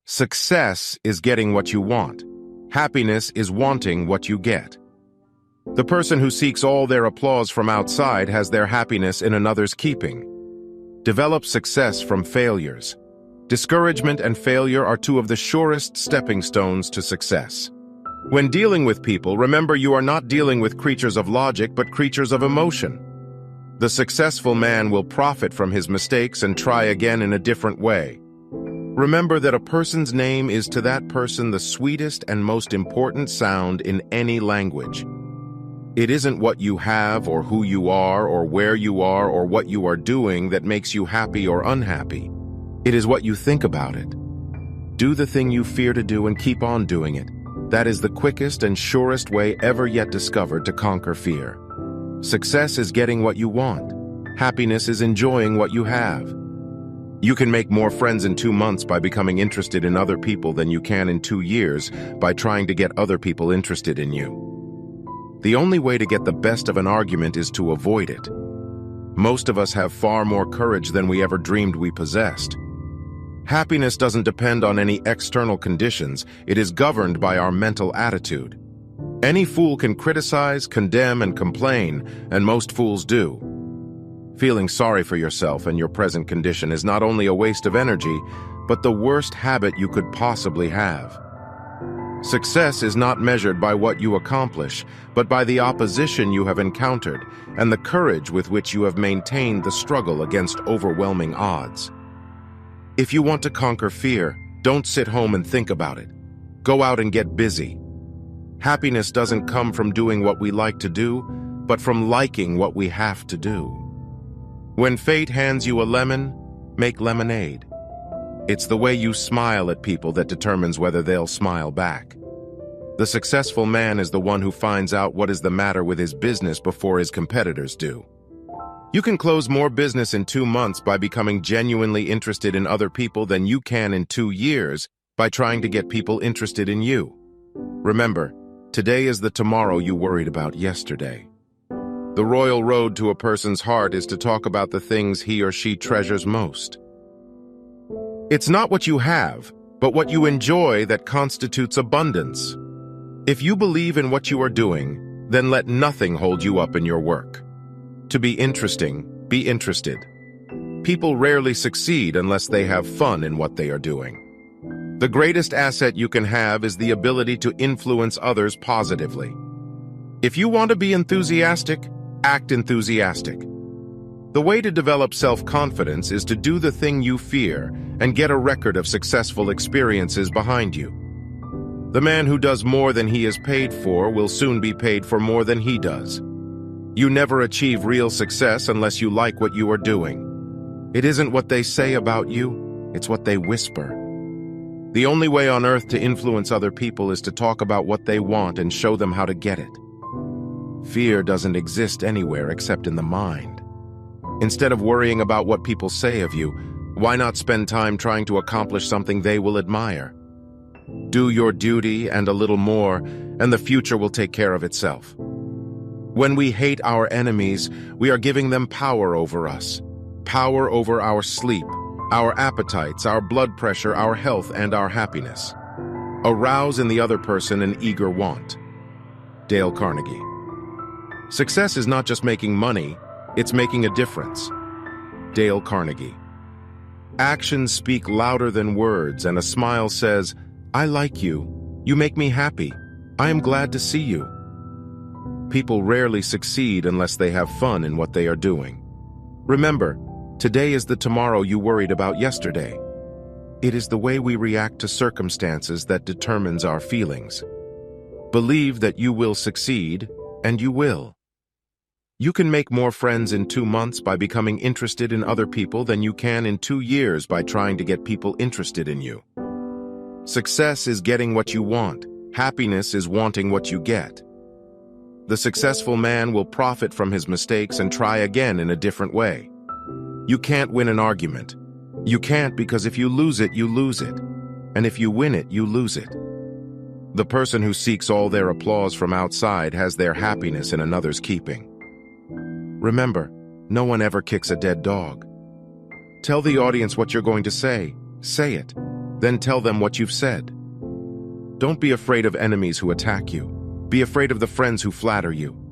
Success is getting what you want. Happiness is wanting what you get. The person who seeks all their applause from outside has their happiness in another's keeping. Develop success from failures. Discouragement and failure are two of the surest stepping stones to success. When dealing with people, remember you are not dealing with creatures of logic, but creatures of emotion. The successful man will profit from his mistakes and try again in a different way. Remember that a person's name is to that person the sweetest and most important sound in any language. It isn't what you have or who you are or where you are or what you are doing that makes you happy or unhappy. It is what you think about it. Do the thing you fear to do and keep on doing it. That is the quickest and surest way ever yet discovered to conquer fear. Success is getting what you want. Happiness is enjoying what you have. You can make more friends in 2 months by becoming interested in other people than you can in 2 years by trying to get other people interested in you. The only way to get the best of an argument is to avoid it. Most of us have far more courage than we ever dreamed we possessed. Happiness doesn't depend on any external conditions, it is governed by our mental attitude. Any fool can criticize, condemn, and complain, and most fools do. Feeling sorry for yourself and your present condition is not only a waste of energy, but the worst habit you could possibly have. Success is not measured by what you accomplish, but by the opposition you have encountered and the courage with which you have maintained the struggle against overwhelming odds. If you want to conquer fear, don't sit home and think about it. Go out and get busy. Happiness doesn't come from doing what we like to do, but from liking what we have to do. When fate hands you a lemon, make lemonade. It's the way you smile at people that determines whether they'll smile back. The successful man is the one who finds out what is the matter with his business before his competitors do. You can close more business in 2 months by becoming genuinely interested in other people than you can in 2 years by trying to get people interested in you. Remember, today is the tomorrow you worried about yesterday. The royal road to a person's heart is to talk about the things he or she treasures most. It's not what you have, but what you enjoy that constitutes abundance. If you believe in what you are doing, then let nothing hold you up in your work. To be interesting, be interested. People rarely succeed unless they have fun in what they are doing. The greatest asset you can have is the ability to influence others positively. If you want to be enthusiastic, act enthusiastic. The way to develop self-confidence is to do the thing you fear and get a record of successful experiences behind you. The man who does more than he is paid for will soon be paid for more than he does. You never achieve real success unless you like what you are doing. It isn't what they say about you, it's what they whisper. The only way on earth to influence other people is to talk about what they want and show them how to get it. Fear doesn't exist anywhere except in the mind. Instead of worrying about what people say of you, why not spend time trying to accomplish something they will admire? Do your duty and a little more, and the future will take care of itself. When we hate our enemies, we are giving them power over us. Power over our sleep, our appetites, our blood pressure, our health, and our happiness. Arouse in the other person an eager want. Dale Carnegie. Success is not just making money, it's making a difference. Dale Carnegie. Actions speak louder than words, and a smile says, "I like you. You make me happy. I am glad to see you." People rarely succeed unless they have fun in what they are doing. Remember, today is the tomorrow you worried about yesterday. It is the way we react to circumstances that determines our feelings. Believe that you will succeed, and you will. You can make more friends in 2 months by becoming interested in other people than you can in 2 years by trying to get people interested in you. Success is getting what you want. Happiness is wanting what you get. The successful man will profit from his mistakes and try again in a different way. You can't win an argument. You can't because if you lose it, you lose it. And if you win it, you lose it. The person who seeks all their applause from outside has their happiness in another's keeping. Remember, no one ever kicks a dead dog. Tell the audience what you're going to say. Say it. Then tell them what you've said. Don't be afraid of enemies who attack you. Be afraid of the friends who flatter you.